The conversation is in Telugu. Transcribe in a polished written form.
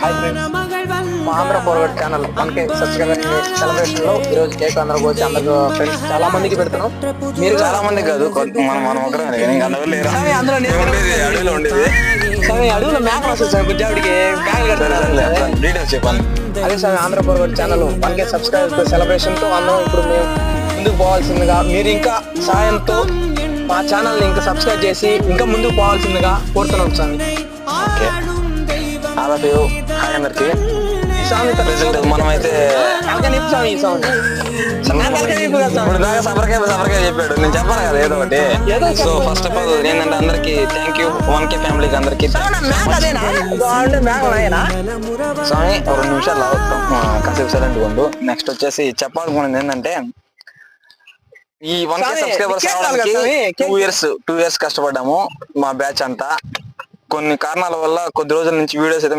హాయ్ ఫ్రెండ్స్, మా Andhra forward channel 1K subscriber celebration లో ఈ రోజు కేక్ అందరికి వచ్చి అందరు ఫ్రెండ్స్ చాలా మందికి పెడుతున్నాం. మీరు చాలా మంది కాదు, మనం ఒకరే. అందులో అడవిలో ఉండేది అడుగులో మేకలు వస్తుంది సార్. గుజ్జాడికి మేకలు కడుతున్నారు. చెప్పాను. అదే sir, Andhra forward channel 1K subscriber celebration తో అందరం ఇప్పుడు మేము ముందుకు పోవాల్సిందిగా, మీరు ఇంకా సాయంతో మా ఛానల్ ని ఇంకా సబ్స్క్రైబ్ చేసి ఇంకా ముందుకు పోవాల్సిందిగా కోరుతున్నాం సార్. అందరికి ఈ సాంగ్ మనమైతే ఈ సాంగ్ ఇప్పుడు దాకా సబరకాయ చెప్పాడు, నేను చెప్పాను కదా ఏదో ఒకటి. సో ఫస్ట్ ఆఫ్ ఆల్ ఏంటంటే అందరికి థ్యాంక్ యూ, 1K ఫ్యామిలీకి అందరికి. స్వామి 2 నిమిషాలు కాసేపు సైలెంట్ ఉండు. నెక్స్ట్ వచ్చేసి చెప్పాలనుకున్నది ఏంటంటే, ఈ 1K సబ్స్క్రైబర్స్ టూ ఇయర్స్ కష్టపడ్డాము మా బ్యాచ్ అంతా. కొన్ని కారణాల వల్ల కొద్ది రోజుల నుంచి వీడియోస్ అయితే